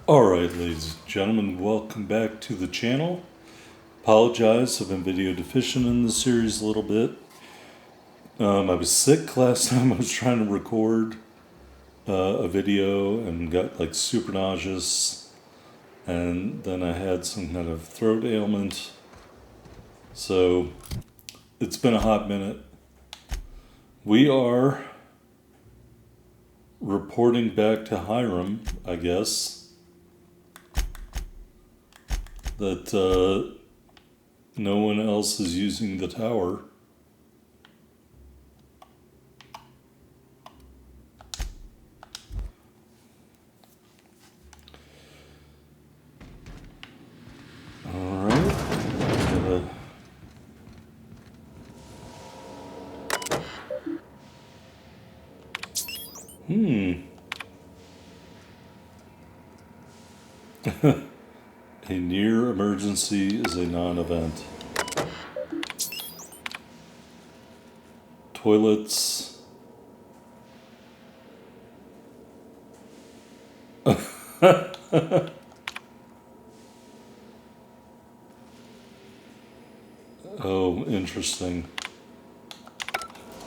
Alright, ladies and gentlemen, welcome back to the channel. Apologize, I've been video deficient in the series a little bit. I was sick last time I was trying to record a video and got like super nauseous, and then I had some kind of throat ailment. So it's been a hot minute. We are reporting back to Hiram, I guess, that no one else is using the tower. Alright. A near emergency is a non-event. Toilets. Oh, interesting.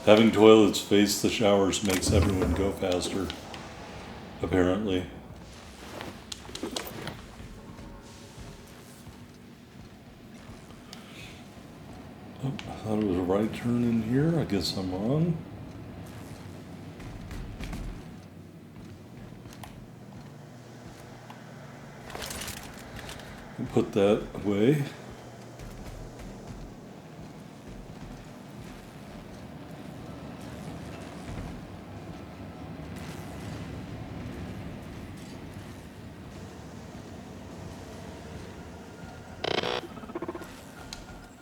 Having toilets face the showers makes everyone go faster, apparently. Oh, I thought it was a right turn in here. I guess I'm wrong. Put that away.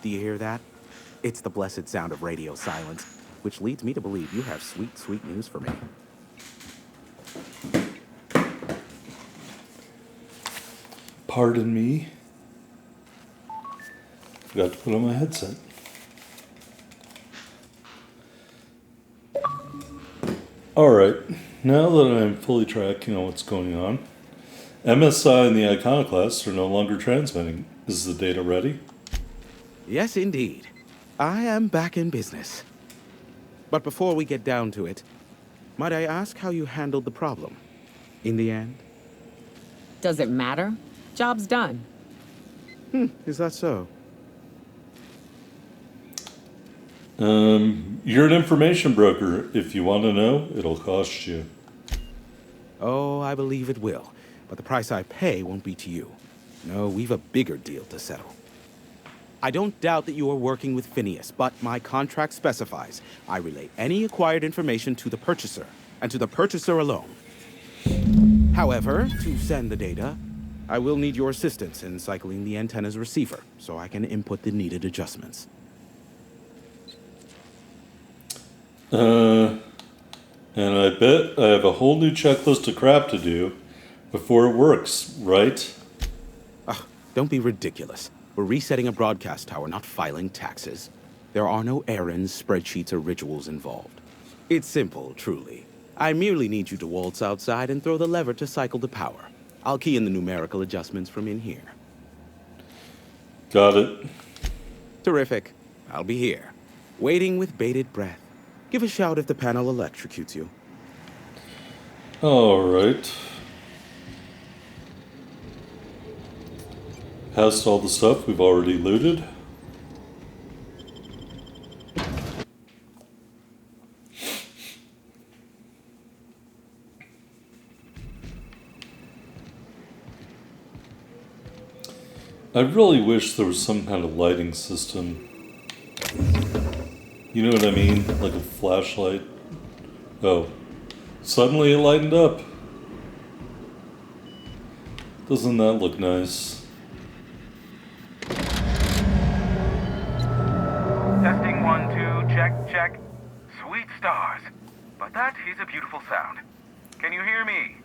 Do you hear that? It's the blessed sound of radio silence, which leads me to believe you have sweet, sweet news for me. Pardon me. Forgot to put on my headset. Alright, now that I'm fully tracking on what's going on, MSI and the Iconoclasts are no longer transmitting. Is the data ready? Yes, indeed. I am back in business. But before we get down to it, might I ask how you handled the problem? In the end? Does it matter? Job's done. Is that so? You're an information broker. If you want to know, it'll cost you. Oh, I believe it will. But the price I pay won't be to you. No, we've a bigger deal to settle. I don't doubt that you are working with Phineas, but my contract specifies I relay any acquired information to the purchaser, and to the purchaser alone. However, to send the data, I will need your assistance in cycling the antenna's receiver, so I can input the needed adjustments. And I bet I have a whole new checklist of crap to do before it works, right? Don't be ridiculous. We're resetting a broadcast tower, not filing taxes. There are no errands, spreadsheets, or rituals involved. It's simple, truly. I merely need you to waltz outside and throw the lever to cycle the power. I'll key in the numerical adjustments from in here. Got it. Terrific. I'll be here, waiting with bated breath. Give a shout if the panel electrocutes you. Alright. Past all the stuff we've already looted. I really wish there was some kind of lighting system. You know what I mean? Like a flashlight. Oh. Suddenly it lightened up. Doesn't that look nice? Testing 1, 2, check, check. Sweet stars. But that is a beautiful sound. Can you hear me?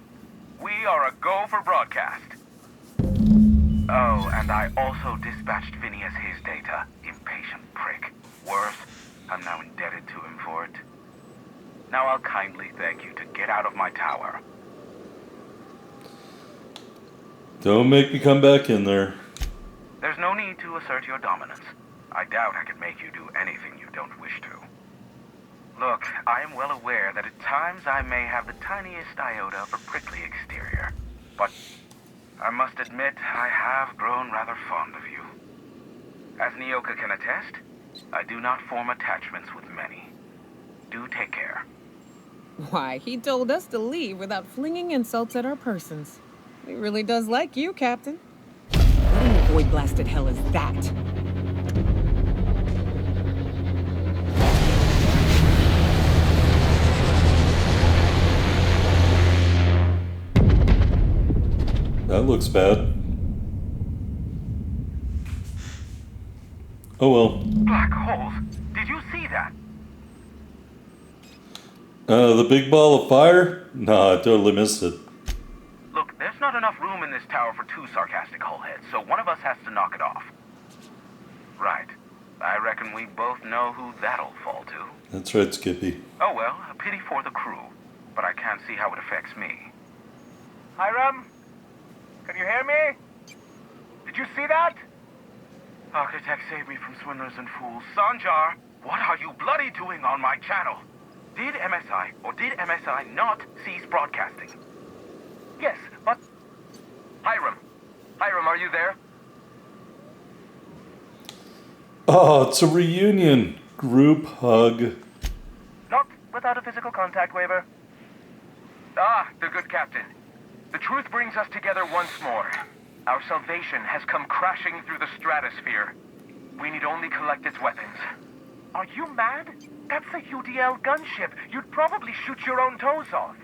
We are a go for broadcast. Oh, and I also dispatched Phineas his data. Impatient prick. Worse, I'm now indebted to him for it. Now I'll kindly thank you to get out of my tower. Don't make me come back in there. There's no need to assert your dominance. I doubt I could make you do anything you don't wish to. Look, I am well aware that at times I may have the tiniest iota of a prickly exterior, but I must admit I have grown rather fond of you. As Nyoka can attest, I do not form attachments with many. Do take care. Why, he told us to leave without flinging insults at our persons. He really does like you, Captain. What in the void blasted hell is that? That looks bad. Oh well. Black holes? Did you see that? The big ball of fire? Nah, I totally missed it. Look, there's not enough room in this tower for two sarcastic hullheads, so one of us has to knock it off. Right. I reckon we both know who that'll fall to. That's right, Skippy. Oh well, a pity for the crew, but I can't see how it affects me. Hiram? Can you hear me? Did you see that? Architect, save me from swindlers and fools. Sanjar, what are you bloody doing on my channel? Did MSI or did MSI not cease broadcasting? Yes, but... Hiram, are you there? Oh, it's a reunion. Group hug. Not without a physical contact waiver. Ah, the good captain. The truth brings us together once more. Our salvation has come crashing through the stratosphere. We need only collect its weapons. Are you mad? That's a UDF gunship. You'd probably shoot your own toes off.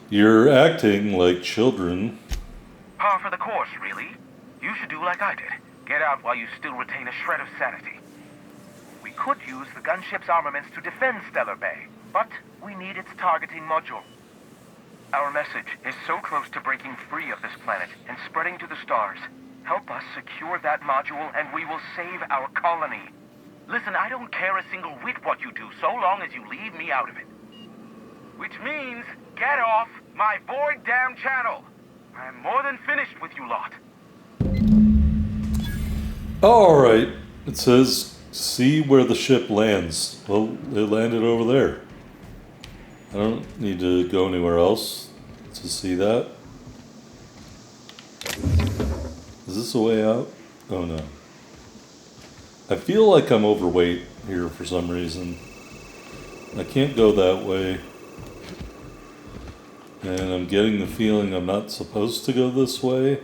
You're acting like children. Par for the course, really. You should do like I did. Get out while you still retain a shred of sanity. We could use the gunship's armaments to defend Stellar Bay, but we need its targeting module. Our message is so close to breaking free of this planet and spreading to the stars. Help us secure that module and we will save our colony. Listen, I don't care a single whit what you do so long as you leave me out of it. Which means, get off my void damn channel. I'm more than finished with you lot. Alright. It says, see where the ship lands. Well, it landed over there. I don't need to go anywhere else to see that. Is this a way out? Oh no. I feel like I'm overweight here for some reason. I can't go that way. And I'm getting the feeling I'm not supposed to go this way.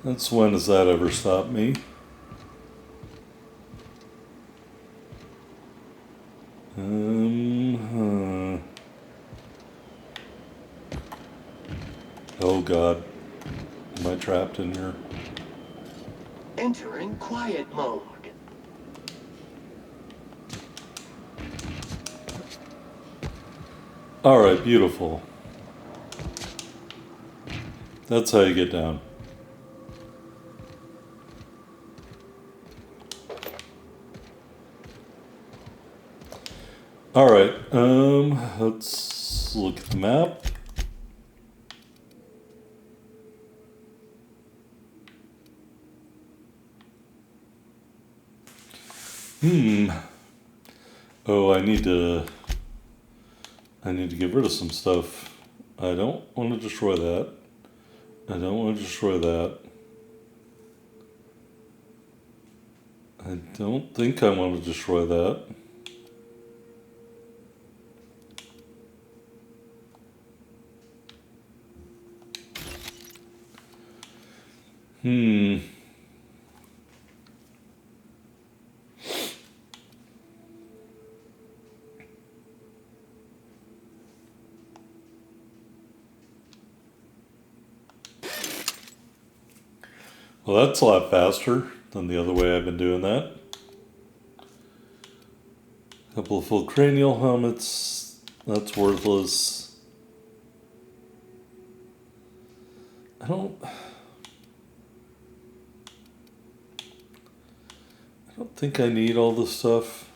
That's when has that ever stopped me? Oh God. Am I trapped in here? Entering quiet mode. Alright, beautiful. That's how you get down. Alright, let's look at the map. Oh, I need to get rid of some stuff. I don't want to destroy that. I don't want to destroy that. I don't think I want to destroy that. Well, that's a lot faster than the other way I've been doing that. A couple of full cranial helmets. That's worthless. I don't think I need all this stuff.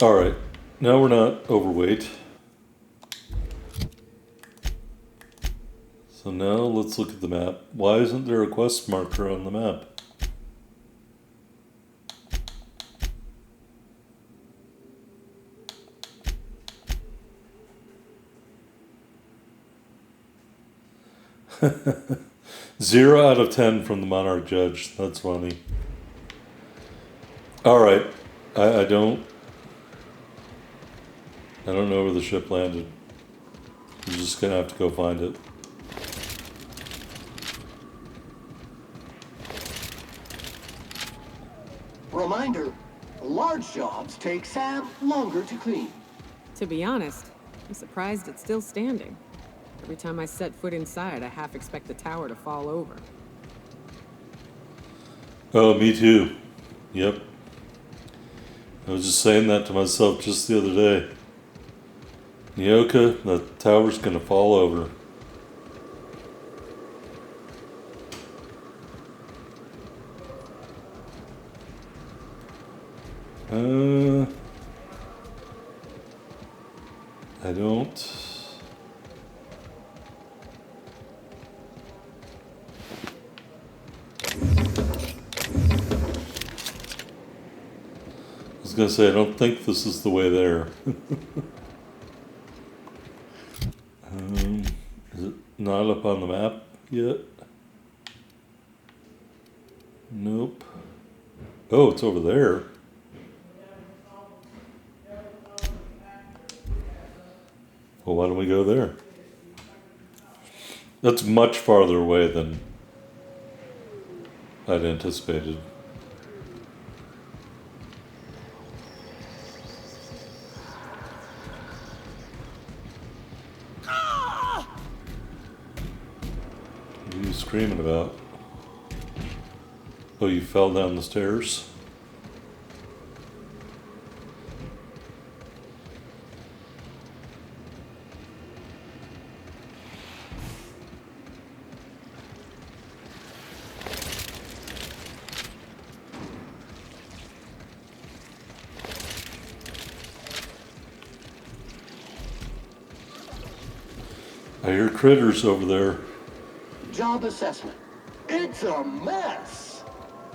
Alright, now we're not overweight. So now let's look at the map. Why isn't there a quest marker on the map? Zero out of 10 from the Monarch Judge. That's funny. Alright, I don't know where the ship landed. We're just gonna have to go find it. Reminder, large jobs take Sam longer to clean. To be honest, I'm surprised it's still standing. Every time I set foot inside, I half expect the tower to fall over. Oh, me too. Yep. I was just saying that to myself just the other day. Nyoka, the tower's gonna fall over. I don't. I was gonna say, I don't think this is the way there. Is it not up on the map yet? Nope. Oh, it's over there. Well, why don't we go there? That's much farther away than I'd anticipated. What are you screaming about? Oh, you fell down the stairs? I hear critters over there. Job assessment. It's a mess.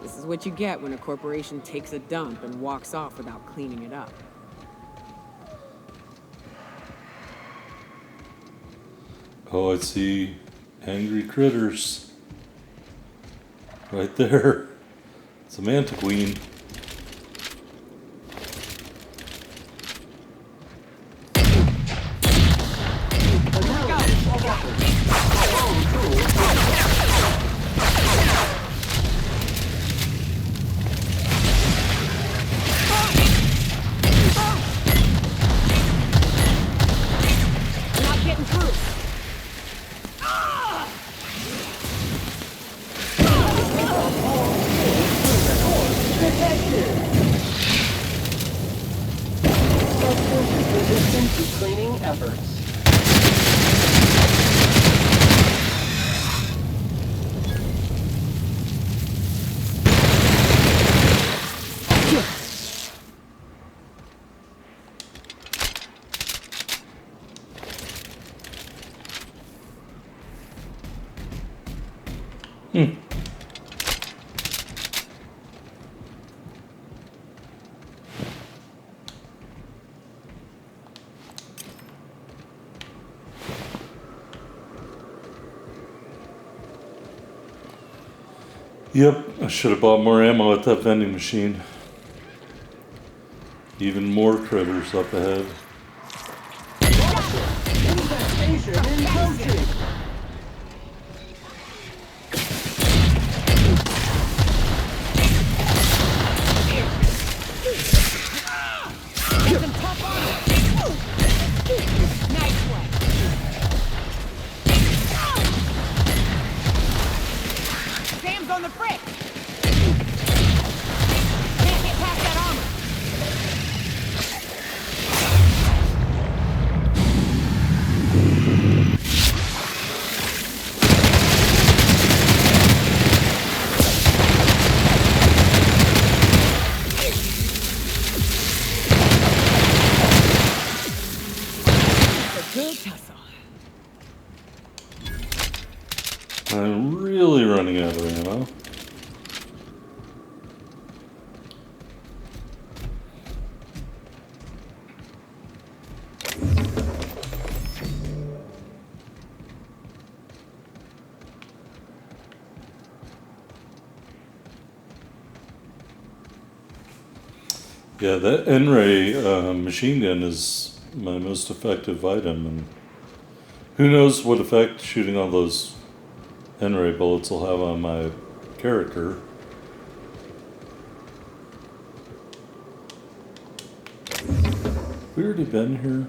This is what you get when a corporation takes a dump and walks off without cleaning it up. Oh, I see angry critters. Right there. It's a manta queen. Cleaning efforts. Yep, I should have bought more ammo at that vending machine. Even more critters up ahead. Infestation in coaching. On the brick! Can't get past that armor! really running out of ammo. Yeah, that N-ray machine gun is my most effective item, and who knows what effect shooting all those N-ray bullets will have on my character. We already been here?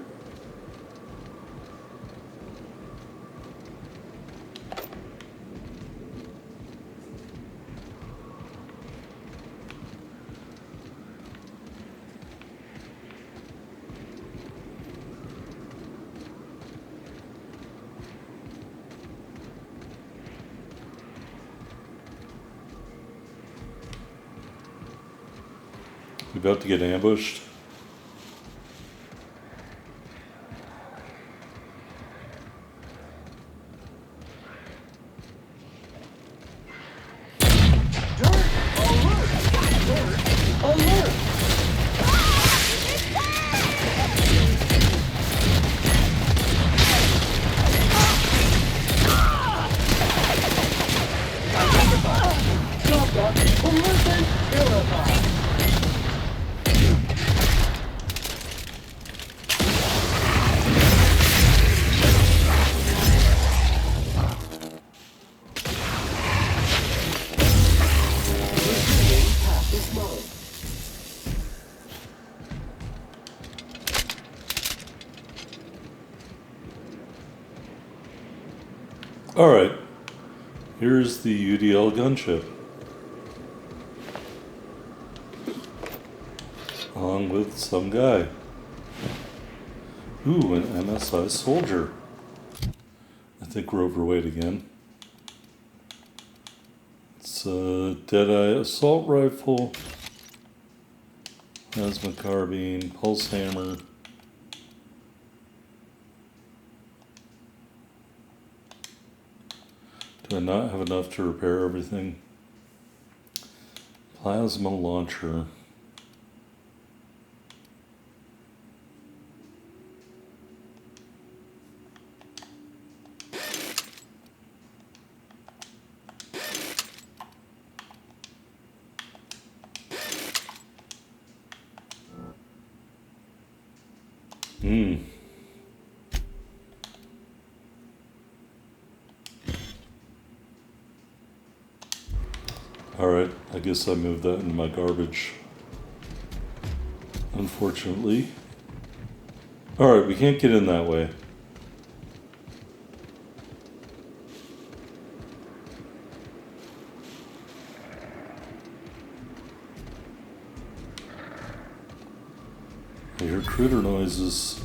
We about to get ambushed? Dirt alert! Dirt alert! Stop that! Collision verified! Resuming practice mode. Alright, here's the UDL Gunship. Along with some guy. Ooh, an MSI soldier. I think we're overweight again. It's a Deadeye assault rifle, plasma carbine, pulse hammer. Do I not have enough to repair everything? Plasma launcher. Alright, I guess I moved that into my garbage. Unfortunately. Alright, we can't get in that way. I hear critter noises.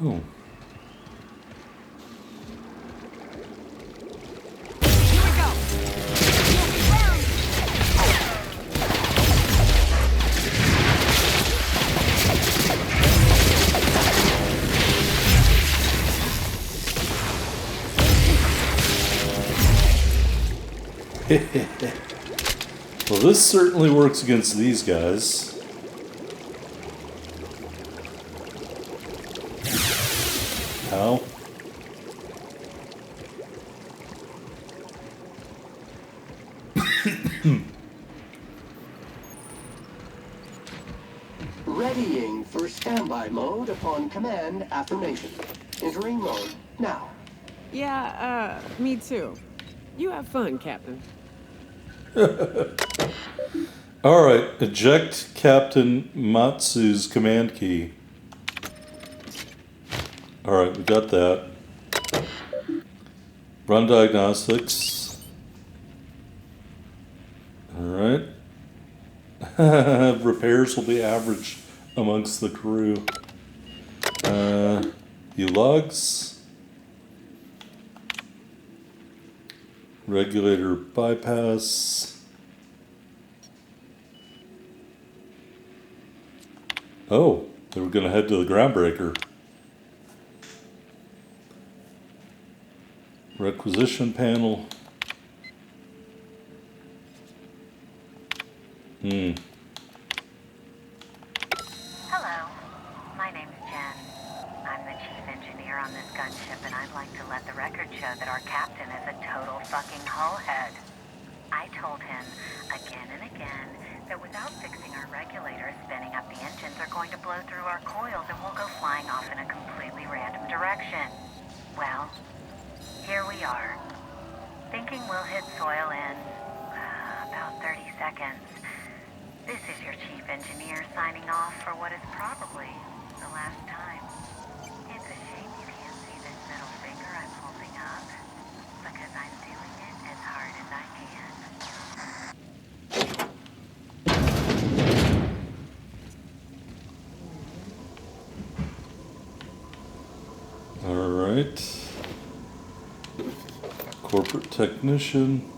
Oh. Well, this certainly works against these guys. How? Readying for standby mode upon command affirmation. Entering mode now. Yeah, me too. You have fun, Captain. Alright, eject Captain Matsu's command key. Alright, we got that. Run diagnostics. Alright. Repairs will be average amongst the crew. U-logs. Regulator bypass. Oh, they were going to head to the groundbreaker. Requisition panel. Hello, my name's Jen. I'm the chief engineer on this gunship, and I'd like to let the record show that our captain is a total fucking hullhead. I told him again and again that without fixing our regulators, spinning up the engines are going to blow through our coils and we'll go flying off in a completely random direction. Well, here we are. Thinking we'll hit soil in about 30 seconds. This is your chief engineer signing off for what is probably the last time. It's a shame you can't see this middle finger I'm holding up, because I'm doing it as hard as I can. All right. Corporate technician.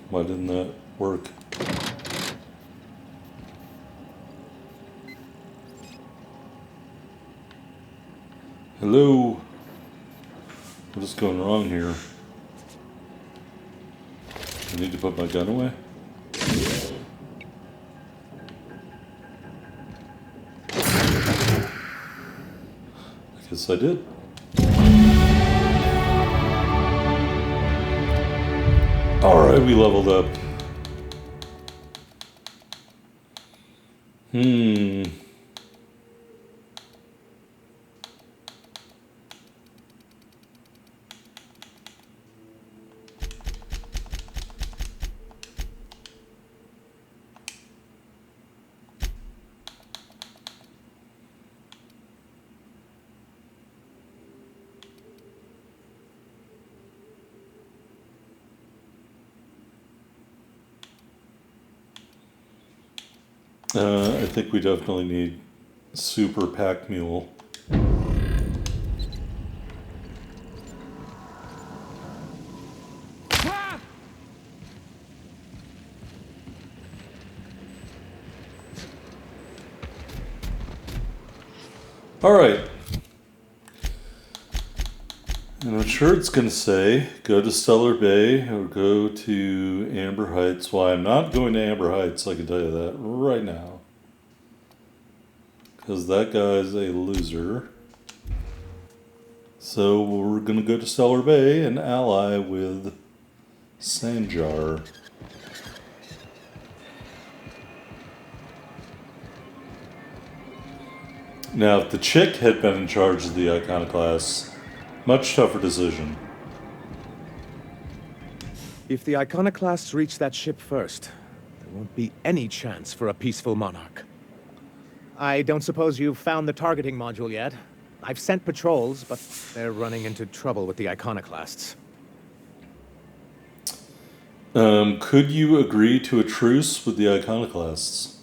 Why didn't that work? Hello? What is going wrong here? I need to put my gun away? I guess I did. Alright, we leveled up. I think we definitely need super pack mule. All right. And I'm sure it's going to say, go to Stellar Bay or go to Amber Heights. Well, I'm not going to Amber Heights, I can tell you that right now. Because that guy's a loser. So we're going to go to Stellar Bay and ally with Sanjar. Now, if the chick had been in charge of the Iconoclasts, much tougher decision. If the Iconoclasts reach that ship first, there won't be any chance for a peaceful monarch. I don't suppose you've found the targeting module yet. I've sent patrols, but they're running into trouble with the Iconoclasts. Could you agree to a truce with the Iconoclasts?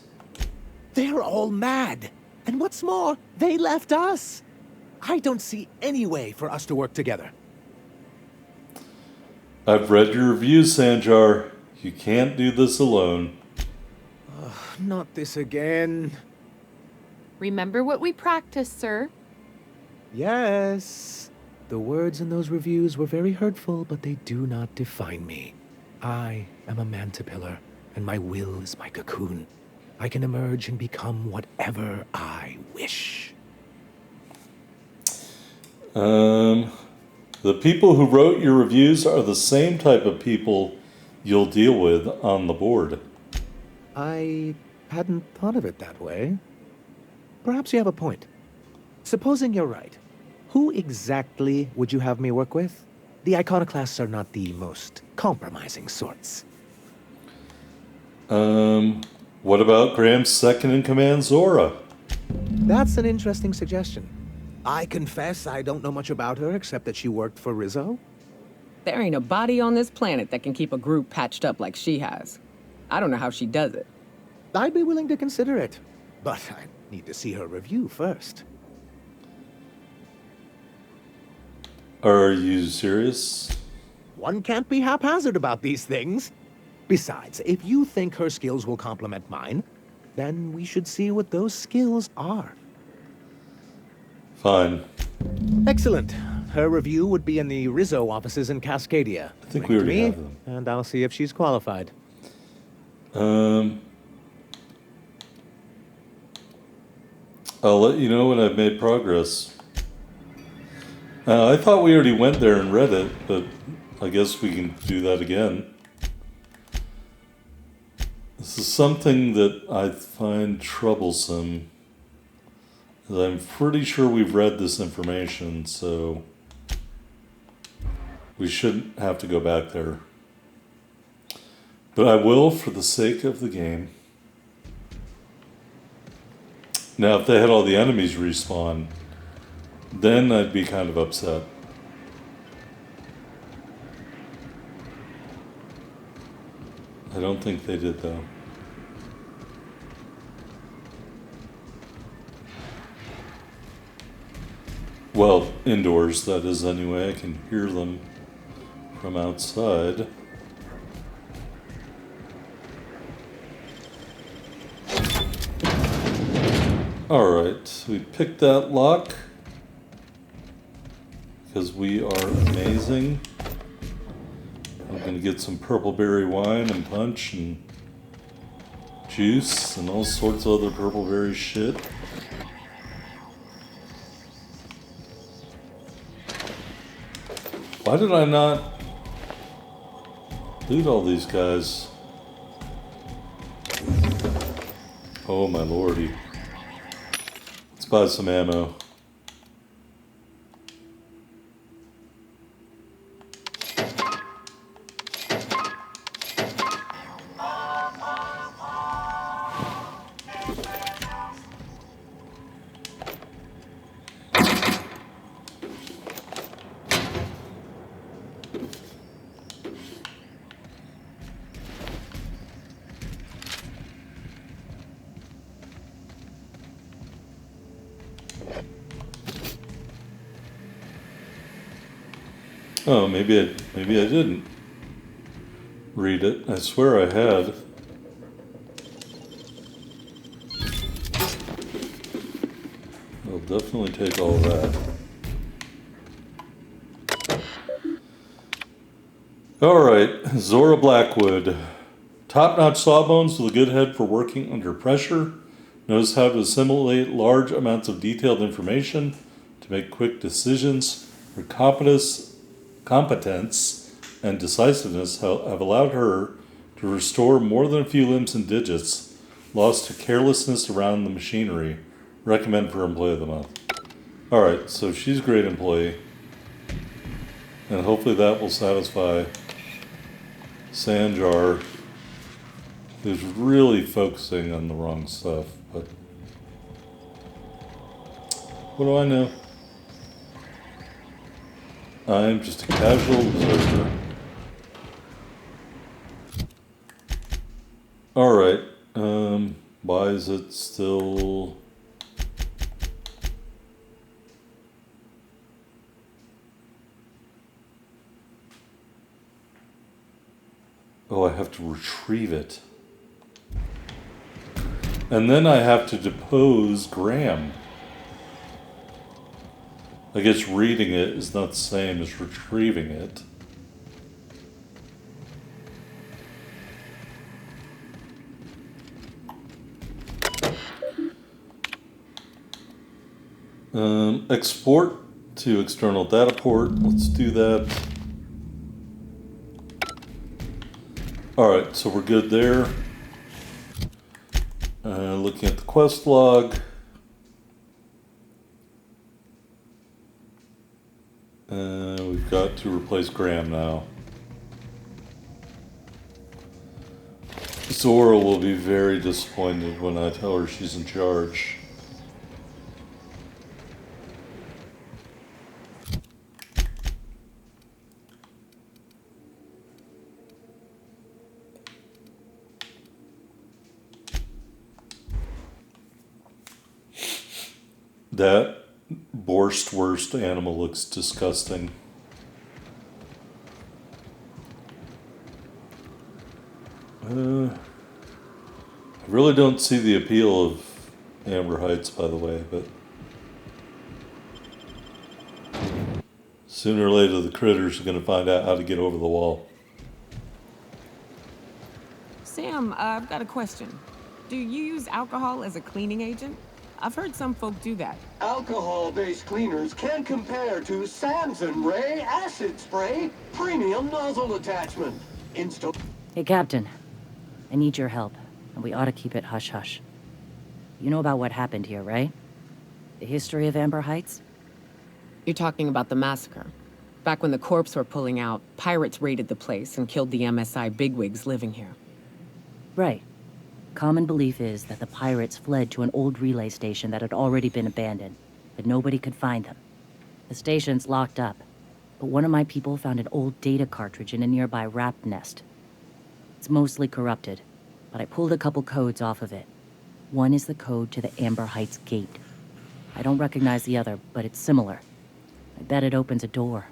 They're all mad! And what's more, they left us! I don't see any way for us to work together. I've read your reviews, Sanjar. You can't do this alone. Not this again. Remember what we practiced, sir. Yes. The words in those reviews were very hurtful, but they do not define me. I am a mantipillar, and my will is my cocoon. I can emerge and become whatever I wish. The people who wrote your reviews are the same type of people you'll deal with on the board. I hadn't thought of it that way. Perhaps you have a point. Supposing you're right, who exactly would you have me work with? The Iconoclasts are not the most compromising sorts. What about Graham's second-in-command, Zora? That's an interesting suggestion. I confess I don't know much about her except that she worked for Rizzo. There ain't a body on this planet that can keep a group patched up like she has. I don't know how she does it. I'd be willing to consider it. But I need to see her review first. Are you serious? One can't be haphazard about these things. Besides, if you think her skills will complement mine, then we should see what those skills are. Fine. Excellent. Her review would be in the Rizzo offices in Cascadia. I think Bring we it to already me, have them. and I'll see if she's qualified. I'll let you know when I've made progress. I thought we already went there and read it, but I guess we can do that again. This is something that I find troublesome. I'm pretty sure we've read this information, so we shouldn't have to go back there. But I will for the sake of the game. Now, if they had all the enemies respawn, then I'd be kind of upset. I don't think they did, though. Well, indoors, that is, anyway. I can hear them from outside. Alright, we picked that lock because we are amazing. I'm gonna get some purple berry wine and punch and juice and all sorts of other purple berry shit. Why did I not loot all these guys? Oh my lordy. Let's buy some ammo. Oh, maybe I didn't read it. I swear I had. I'll definitely take all that. Alright, Zora Blackwood. Top-notch sawbones with a good head for working under pressure. Knows how to assimilate large amounts of detailed information to make quick decisions. Her competence and decisiveness have allowed her to restore more than a few limbs and digits lost to carelessness around the machinery. Recommend for Employee of the Month. Alright, so she's a great employee. And hopefully that will satisfy Sanjar, who's really focusing on the wrong stuff. But what do I know? I'm just a casual observer. Alright, why is it still... Oh, I have to retrieve it. And then I have to depose Graham. I guess reading it is not the same as retrieving it. Export to external data port. Let's do that. Alright, so we're good there. Looking at the quest log. We've got to replace Graham now. Zora will be very disappointed when I tell her she's in charge. That Borstwurst animal looks disgusting. I really don't see the appeal of Amber Heights, by the way, but sooner or later the critters are going to find out how to get over the wall. Sam, I've got a question. Do you use alcohol as a cleaning agent? I've heard some folk do that. Alcohol-based cleaners can compare to Samson Ray Acid Spray Premium Nozzle Attachment. Hey, Captain. I need your help, and we ought to keep it hush-hush. You know about what happened here, right? The history of Amber Heights? You're talking about the massacre. Back when the corps were pulling out, pirates raided the place and killed the MSI bigwigs living here. Right. Common belief is that the pirates fled to an old relay station that had already been abandoned, but nobody could find them. The station's locked up, but one of my people found an old data cartridge in a nearby rat nest. It's mostly corrupted, but I pulled a couple codes off of it. One is the code to the Amber Heights gate. I don't recognize the other, but it's similar. I bet it opens a door.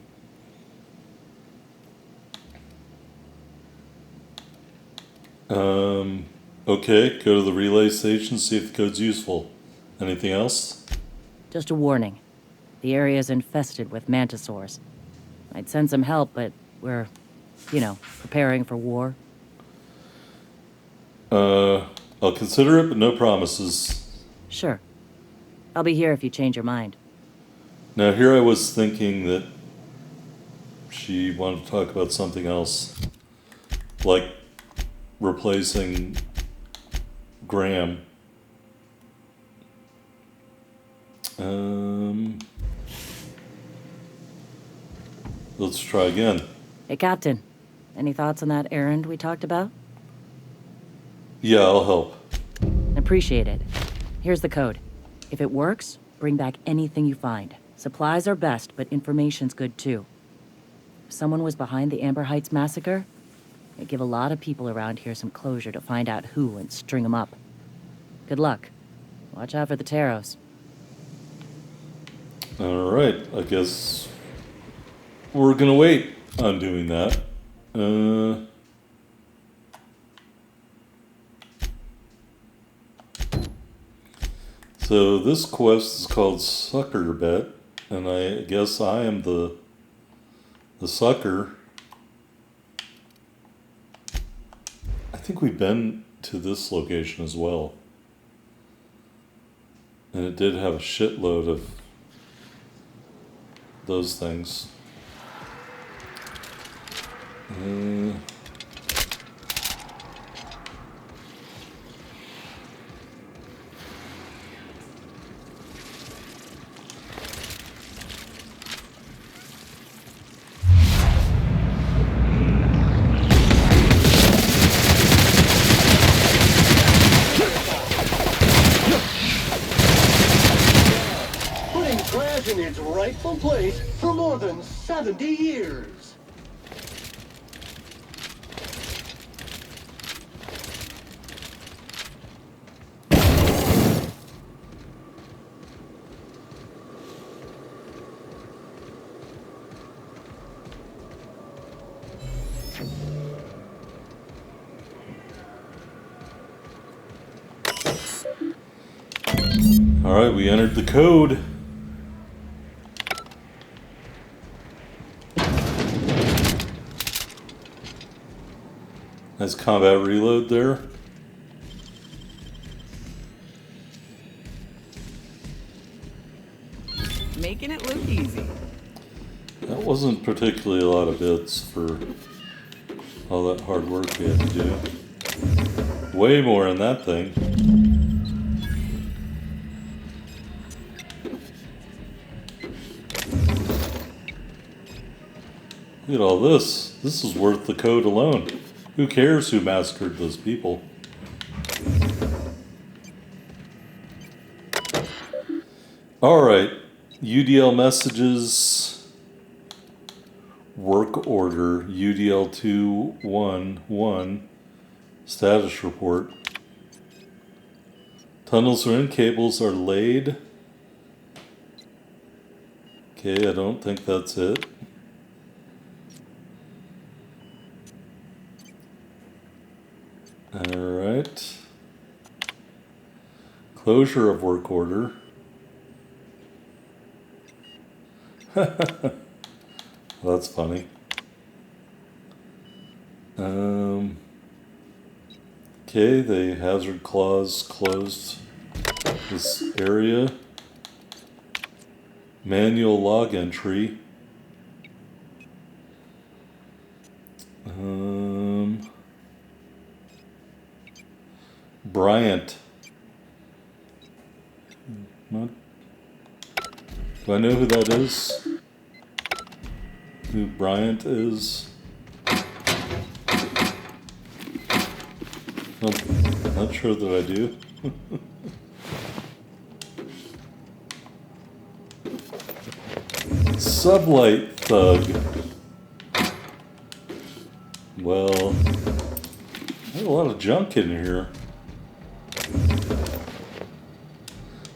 Okay, go to the relay station, see if the code's useful. Anything else? Just a warning. The area's infested with mantisaurs. I'd send some help, but we're, preparing for war. I'll consider it, but no promises. Sure. I'll be here if you change your mind. Now, here I was thinking that she wanted to talk about something else. Like replacing Graham. Let's try again. Hey, Captain. Any thoughts on that errand we talked about? Yeah, I'll help. Appreciate it. Here's the code. If it works, bring back anything you find. Supplies are best, but information's good too. If someone was behind the Amber Heights massacre, it'd give a lot of people around here some closure to find out who and string them up. Good luck. Watch out for the Taros. Alright, I guess we're gonna wait on doing that. So this quest is called Sucker Bet, and I guess I am the sucker. I think we've been to this location as well. And it did have a shitload of those things. Putting trash in its rightful place for more than 70 years. Alright, we entered the code. Nice combat reload there. Making it look easy. That wasn't particularly a lot of bits for all that hard work we had to do. Way more in that thing. Look at all this. This is worth the code alone. Who cares who massacred those people? Alright. UDL messages. Work order. UDL 211. Status report. Tunnels are in. Cables are laid. Okay, I don't think that's it. Alright. Closure of work order. That's funny. Okay, the hazard clause closed this area. Manual log entry. Bryant. Not, do I know who that is? Who Bryant is? Nope, not sure that I do. Sublight thug. Well, there's a lot of junk in here.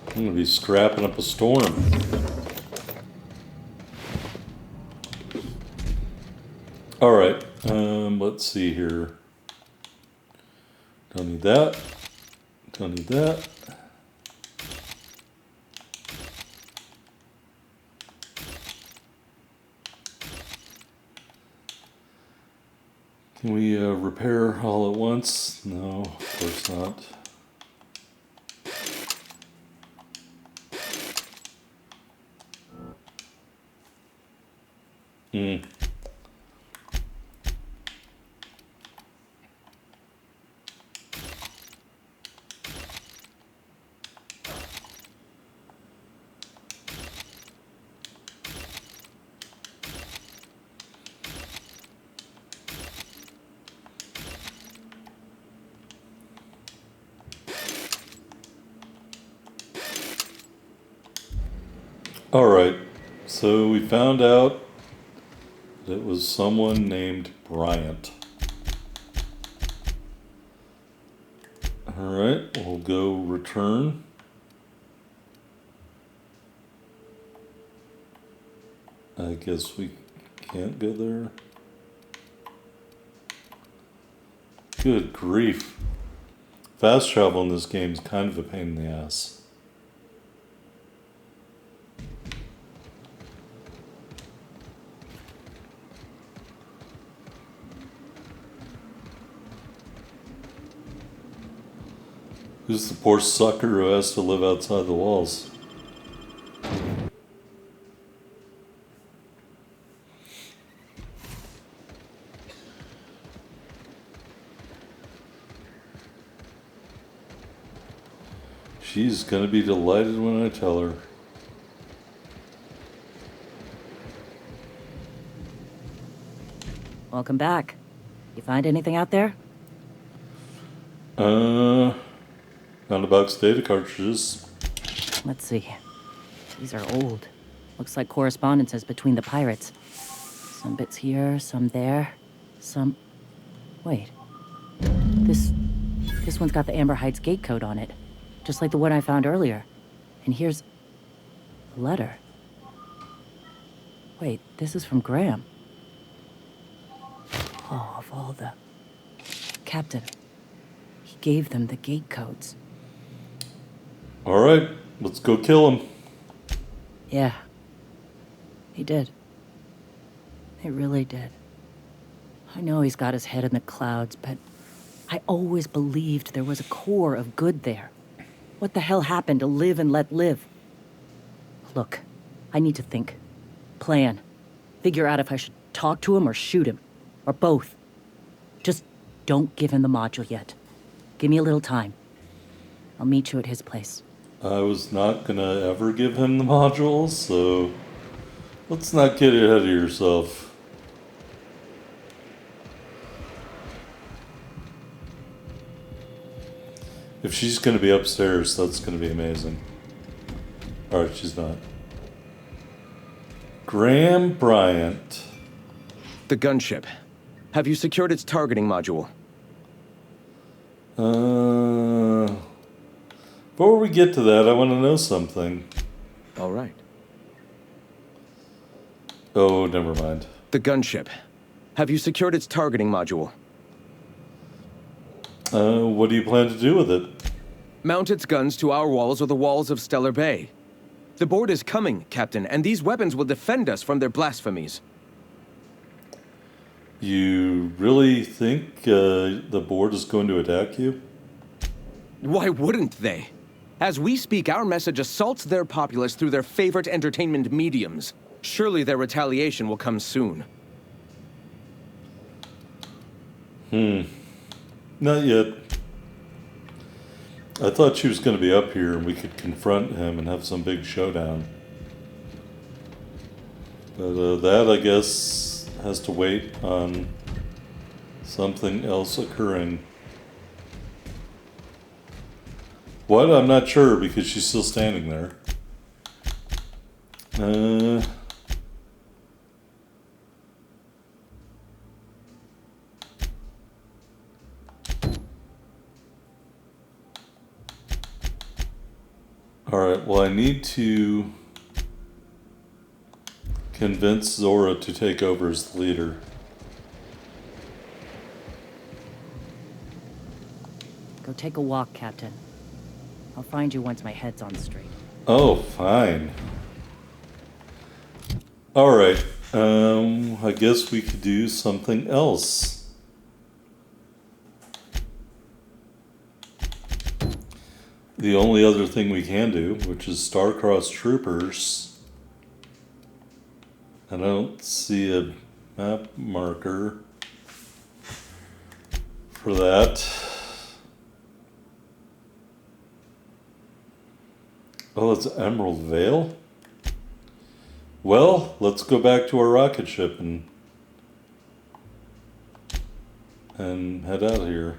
I'm gonna be scrapping up a storm. Alright, let's see here. Don't need that. Don't need that. Can we repair all at once? No, of course not. Alright, so we found out that it was someone named Bryant. Alright, we'll go return. I guess we can't go there. Good grief. Fast travel in this game is kind of a pain in the ass. Who's the poor sucker who has to live outside the walls? She's gonna be delighted when I tell her. Welcome back. You find anything out there? Found a box of data cartridges. Let's see. These are old. Looks like correspondences between the pirates. Some bits here, some there, some... Wait. This one's got the Amber Heights gate code on it. Just like the one I found earlier. And here's... a letter. Wait, this is from Graham. Oh, of all the... Captain. He gave them the gate codes. Alright, let's go kill him. Yeah. He did. He really did. I know he's got his head in the clouds, but I always believed there was a core of good there. What the hell happened to live and let live? Look, I need to think. Plan. Figure out if I should talk to him or shoot him. Or both. Just don't give him the module yet. Give me a little time. I'll meet you at his place. I was not gonna ever give him the module, so let's not get ahead of yourself. If she's gonna be upstairs, that's gonna be amazing. Alright, she's not. Graham Bryant. The gunship. Have you secured its targeting module? Before we get to that, I want to know something. All right. Oh, never mind. The gunship. Have you secured its targeting module? What do you plan to do with it? Mount its guns to our walls or the walls of Stellar Bay. The Board is coming, Captain, and these weapons will defend us from their blasphemies. You really think the Board is going to attack you? Why wouldn't they? As we speak, our message assaults their populace through their favorite entertainment mediums. Surely their retaliation will come soon. Not yet. I thought she was going to be up here and we could confront him and have some big showdown. But that, I guess, has to wait on something else occurring. What? I'm not sure because she's still standing there. Alright, well I need to convince Zora to take over as the leader. Go take a walk, Captain. I'll find you once my head's on straight. Oh, fine. Alright, I guess we could do something else. The only other thing we can do, which is star-crossed troopers. I don't see a map marker for that. Oh, it's Emerald Vale? Well, let's go back to our rocket ship and head out of here.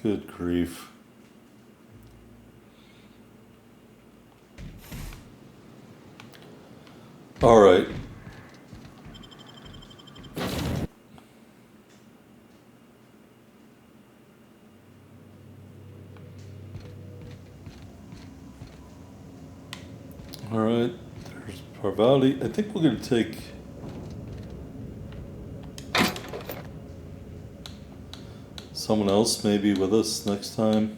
Good grief. All right. All right. There's Parvati. I think we're going to take someone else maybe with us next time.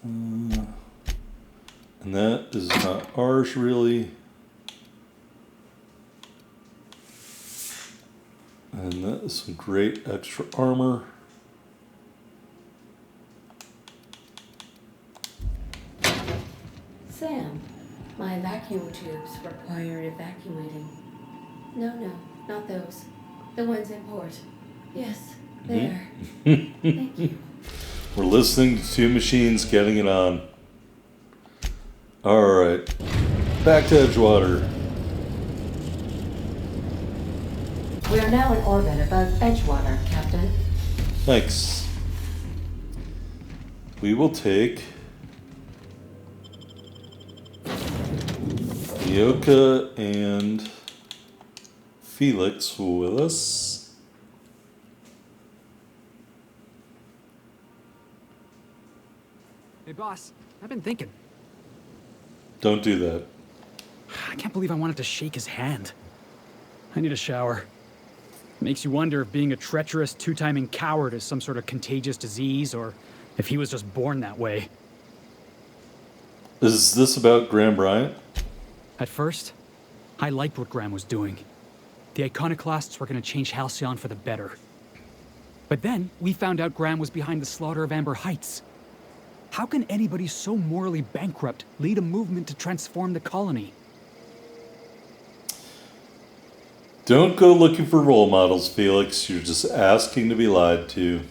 And that is not ours really. And that is some great extra armor. Sam, my vacuum tubes require evacuating. No, not those. The ones in port. Yes, there. Thank you. We're listening to two machines getting it on. Alright. Back to Edgewater. We are now in orbit above Edgewater, Captain. Thanks. We will take Yoka and Felix with us. Hey boss, I've been thinking. Don't do that. I can't believe I wanted to shake his hand. I need a shower. Makes you wonder if being a treacherous, two-timing coward is some sort of contagious disease, or if he was just born that way. Is this about Graham Bryant? At first, I liked what Graham was doing. The Iconoclasts were going to change Halcyon for the better. But then, we found out Graham was behind the slaughter of Amber Heights. How can anybody so morally bankrupt lead a movement to transform the colony? Don't go looking for role models, Felix. You're just asking to be lied to.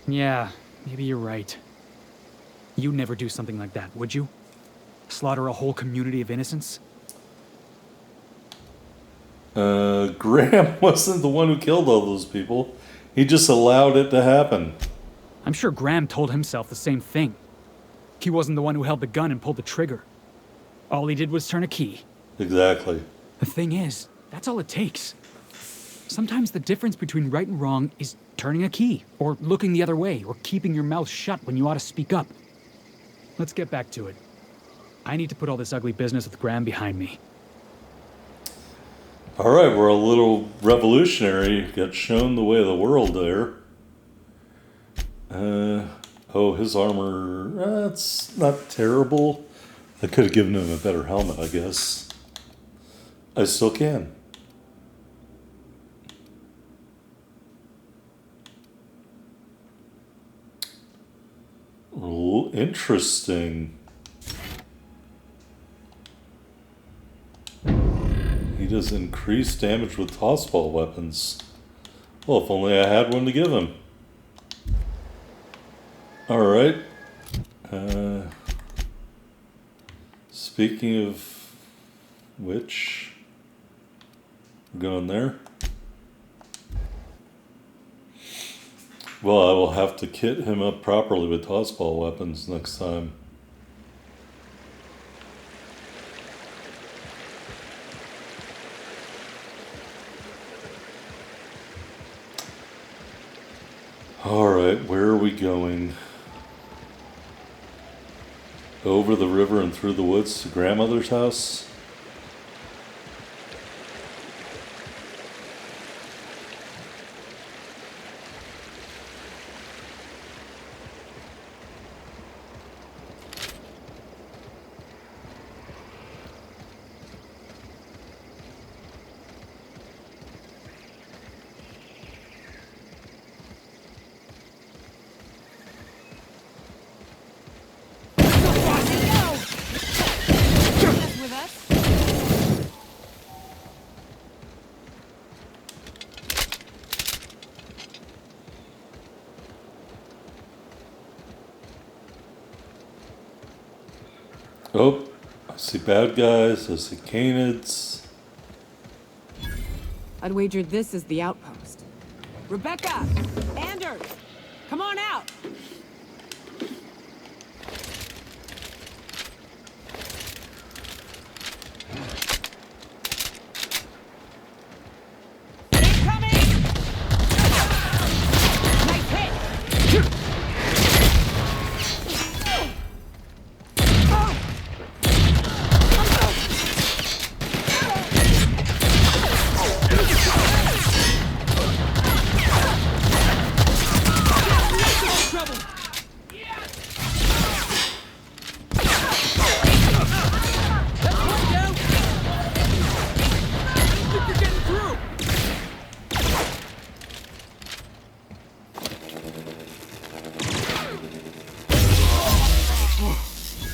Yeah, maybe you're right. You'd never do something like that, would you? Slaughter a whole community of innocents? Graham wasn't the one who killed all those people. He just allowed it to happen. I'm sure Graham told himself the same thing. He wasn't the one who held the gun and pulled the trigger. All he did was turn a key. Exactly. The thing is, that's all it takes. Sometimes the difference between right and wrong is turning a key, or looking the other way, or keeping your mouth shut when you ought to speak up. Let's get back to it. I need to put all this ugly business with Graham behind me. All right, we're a little revolutionary. Got shown the way of the world there. Oh, his armor, that's not terrible. I could have given him a better helmet, I guess. I still can. Ooh, interesting. He does increased damage with tossball weapons. Well, if only I had one to give him. Alright. Speaking of which, we're going there. Well, I will have to kit him up properly with tossball weapons next time. Alright, where are we going? Over the river and through the woods to grandmother's house? Oh, I see bad guys, I see canids. I'd wager this is the outpost. Rebecca! Anders! Come on out!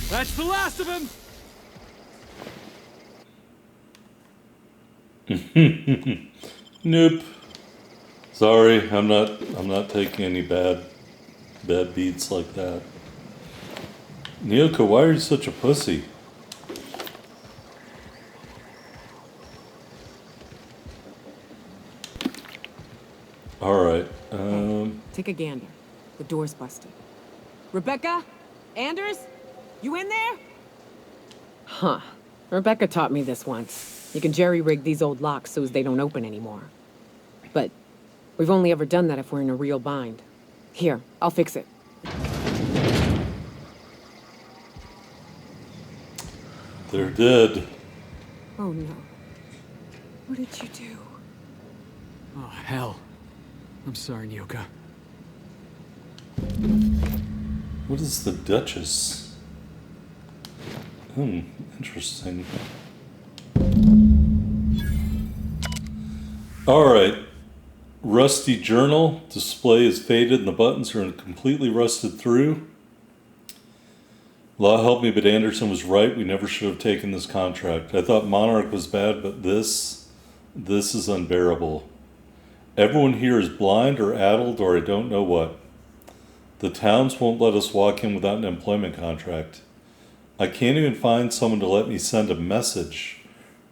That's the last of him! Nope. Sorry, I'm not taking any bad beats like that. Nyoko, why are you such a pussy? Alright, Take a gander. The door's busted. Rebecca? Anders? You in there? Huh. Rebecca taught me this once. You can jerry-rig these old locks so as they don't open anymore. But we've only ever done that if we're in a real bind. Here, I'll fix it. they're dead. Oh no. What did you do? Oh, hell. I'm sorry, Nyoka. What is the Duchess? Interesting. Alright. Rusty journal. Display is faded and the buttons are completely rusted through. Law help me, but Anderson was right. We never should have taken this contract. I thought Monarch was bad, but this is unbearable. Everyone here is blind or addled or I don't know what. The towns won't let us walk in without an employment contract. I can't even find someone to let me send a message.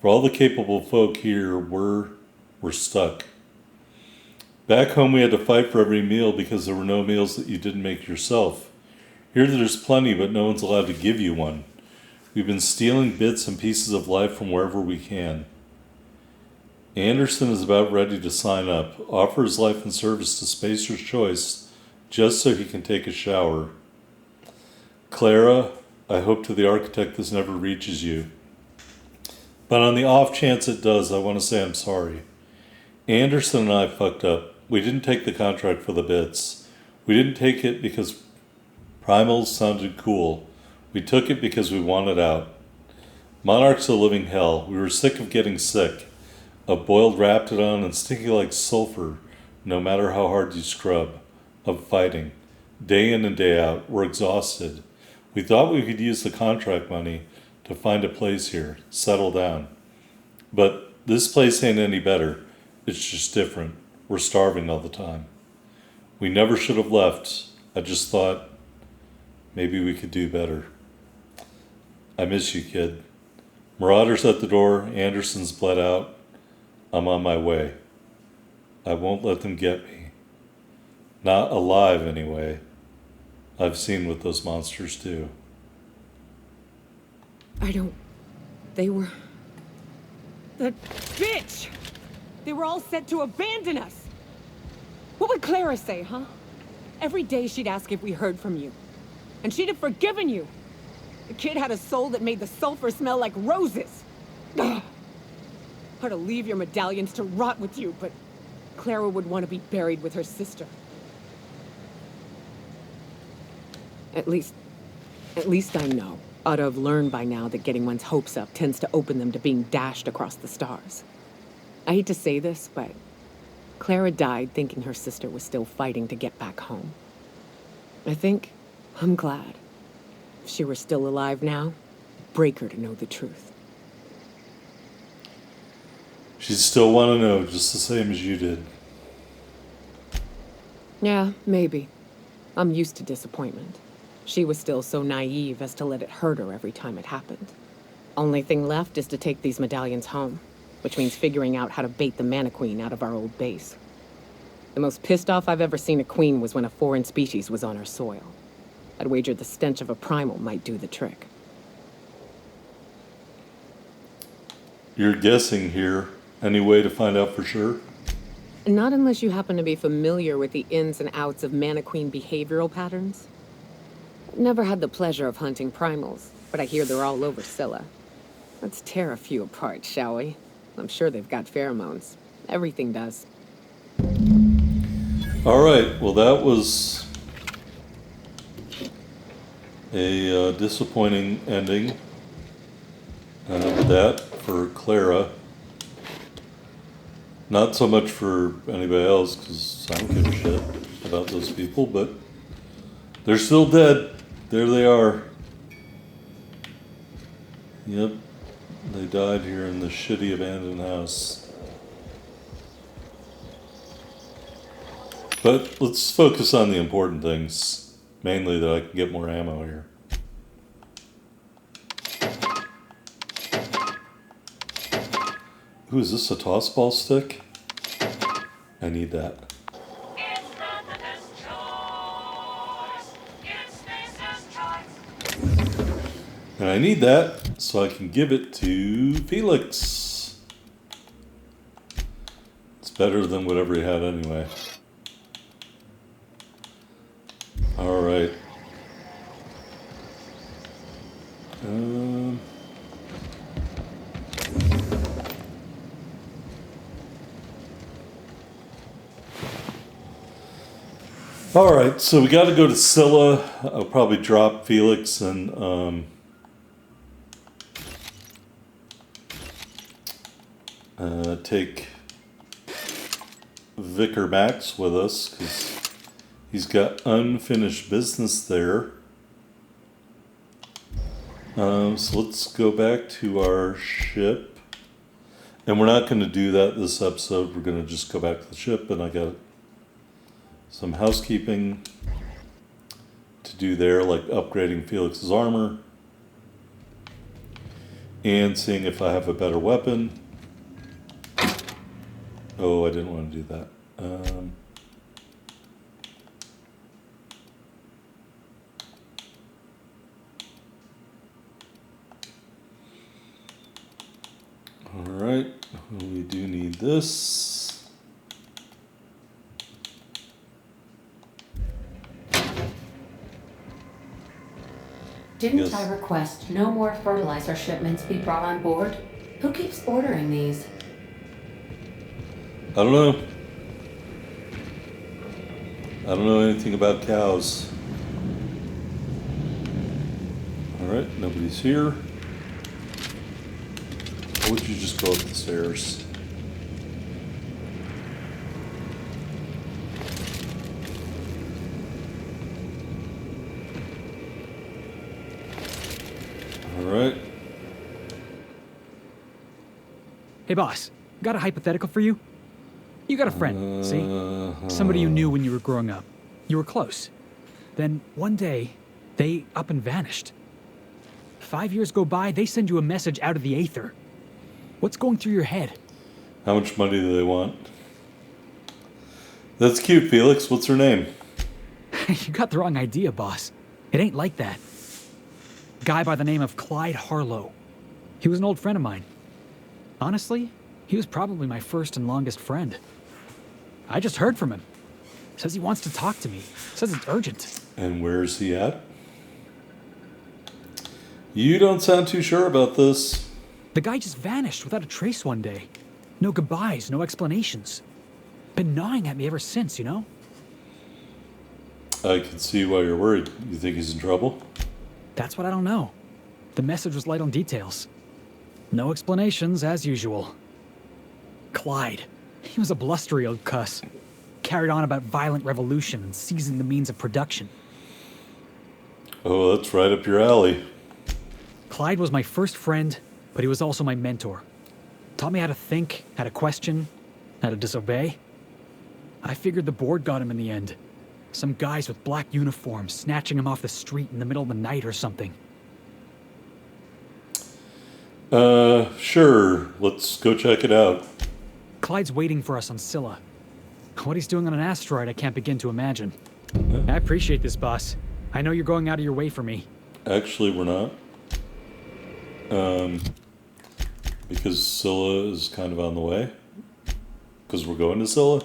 For all the capable folk here, we're stuck. Back home we had to fight for every meal because there were no meals that you didn't make yourself. Here there's plenty, but no one's allowed to give you one. We've been stealing bits and pieces of life from wherever we can. Anderson is about ready to sign up, offer his life and service to Spacer's Choice just so he can take a shower. Clara, I hope to the architect this never reaches you. But on the off chance it does, I want to say I'm sorry. Anderson and I fucked up. We didn't take the contract for the bits. We didn't take it because primals sounded cool. We took it because we wanted out. Monarch's a living hell. We were sick of getting sick. Of boiled raptidon and stinking like sulfur, no matter how hard you scrub. Of fighting. Day in and day out. We're exhausted. We thought we could use the contract money to find a place here. Settle down. But this place ain't any better. It's just different. We're starving all the time. We never should have left. I just thought maybe we could do better. I miss you, kid. Marauder's at the door. Anderson's bled out. I'm on my way. I won't let them get me. Not alive, anyway. I've seen what those monsters do. They were... That bitch! They were all set to abandon us! What would Clara say, huh? Every day she'd ask if we heard from you. And she'd have forgiven you. The kid had a soul that made the sulfur smell like roses. Ugh. Or to leave your medallions to rot with you, but Clara would want to be buried with her sister. At least I know. Ought to have learned by now that getting one's hopes up tends to open them to being dashed across the stars. I hate to say this, but Clara died thinking her sister was still fighting to get back home. I'm glad. If she were still alive now, it'd break her to know the truth. She'd still want to know, just the same as you did. Yeah, maybe. I'm used to disappointment. She was still so naive as to let it hurt her every time it happened. Only thing left is to take these medallions home, which means figuring out how to bait the Mana Queen out of our old base. The most pissed off I've ever seen a queen was when a foreign species was on her soil. I'd wager the stench of a primal might do the trick. You're guessing here. Any way to find out for sure? Not unless you happen to be familiar with the ins and outs of Mana Queen behavioral patterns. Never had the pleasure of hunting primals, but I hear they're all over Scylla. Let's tear a few apart, shall we? I'm sure they've got pheromones. Everything does. Alright, well that was a disappointing ending. That for Clara. Not so much for anybody else, because I don't give a shit about those people, but they're still dead. There they are. Yep, they died here in the shitty abandoned house. But let's focus on the important things. Mainly that I can get more ammo here. Ooh, is this a toss ball stick? I need that. And I need that so I can give it to Felix. It's better than whatever he had anyway. Alright. Alright, so we gotta go to Scylla. I'll probably drop Felix and take Vicar Max with us, because he's got unfinished business there. So let's go back to our ship. And we're not going to do that this episode. We're going to just go back to the ship, and I got some housekeeping to do there, like upgrading Felix's armor and seeing if I have a better weapon. Oh, I didn't want to do that. Alright, we do need this. Didn't Yes. I request no more fertilizer shipments be brought on board? Who keeps ordering these? I don't know. I don't know anything about cows. Alright, nobody's here. Or would you just go up the stairs? Alright. Hey, boss. Got a hypothetical for you? You got a friend, see? Somebody you knew when you were growing up. You were close. Then one day, they up and vanished. 5 years go by, they send you a message out of the aether. What's going through your head? How much money do they want? That's cute, Felix. What's her name? You got the wrong idea, boss. It ain't like that. Guy by the name of Clyde Harlow. He was an old friend of mine. Honestly, he was probably my first and longest friend. I just heard from him. Says he wants to talk to me. Says it's urgent. And where's he at? You don't sound too sure about this. The guy just vanished without a trace one day. No goodbyes, no explanations. Been gnawing at me ever since, you know? I can see why you're worried. You think he's in trouble? That's what I don't know. The message was light on details. No explanations, as usual. Clyde. He was a blustery old cuss. Carried on about violent revolution and seizing the means of production. Oh, that's right up your alley. Clyde was my first friend, but he was also my mentor. Taught me how to think, how to question, how to disobey. I figured the board got him in the end. Some guys with black uniforms snatching him off the street in the middle of the night or something. Sure. Let's go check it out. Clyde's waiting for us on Scylla. What he's doing on an asteroid, I can't begin to imagine. I appreciate this, boss. I know you're going out of your way for me. Actually, we're not. Because Scylla is kind of on the way. Because we're going to Scylla.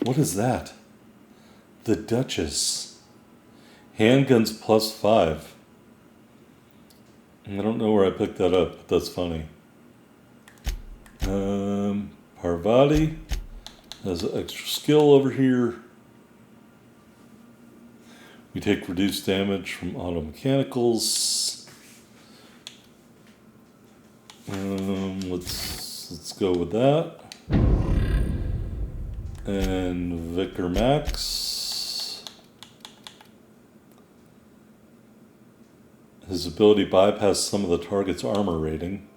What is that? The Duchess. Handguns +5. I don't know where I picked that up, but that's funny. Parvati has an extra skill over here. We take reduced damage from auto mechanicals. Let's go with that. And Vicar Max. His ability bypassed some of the target's armor rating.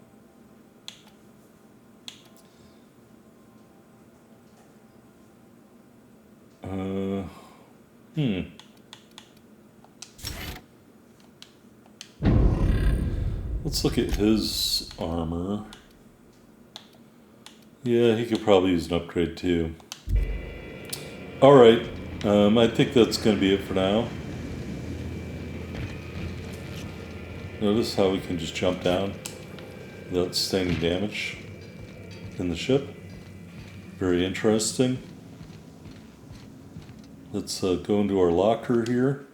Let's look at his armor. Yeah, he could probably use an upgrade too. Alright, I think that's going to be it for now. Notice how we can just jump down without sustaining damage in the ship. Very interesting. Let's go into our locker here.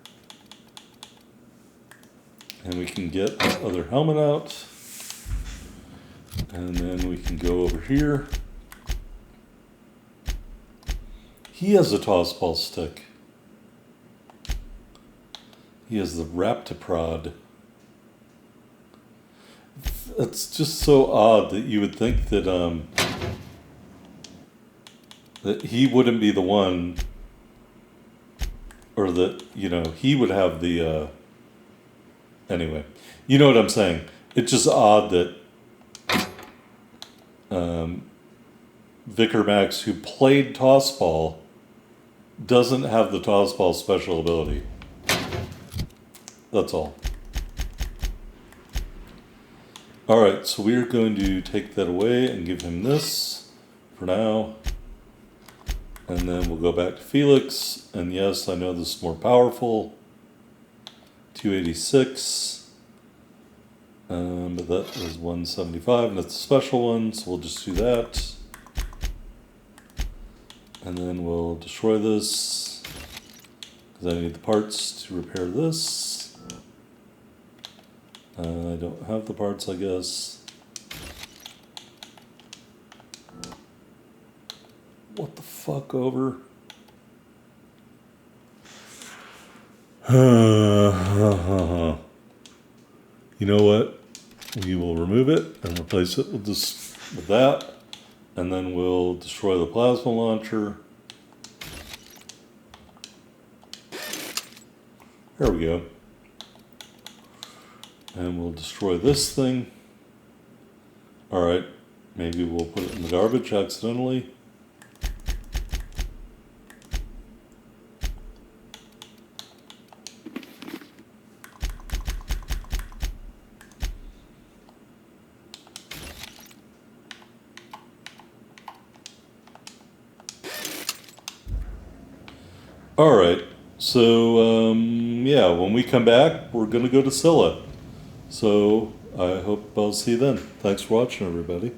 And we can get our other helmet out. And then we can go over here. He has a toss ball stick. He has the Raptiprod. It's just so odd that you would think that that he wouldn't be the one, or that, you know, he would have the anyway, you know what I'm saying. It's just odd that Vicar Max, who played tossball, doesn't have the tossball special ability. That's all. Alright, so we are going to take that away and give him this for now. And then we'll go back to Felix. And yes, I know this is more powerful. 286. But that is 175, and it's a special one, so we'll just do that. And then we'll destroy this, because I need the parts to repair this. I don't have the parts, I guess. What the fuck, over? You know what? We will remove it and replace it with this, with that. And then we'll destroy the plasma launcher. There we go. And we'll destroy this thing. Alright, maybe we'll put it in the garbage accidentally. Alright, so yeah, when we come back, we're going to go to Scylla. So I hope I'll see you then. Thanks for watching, everybody.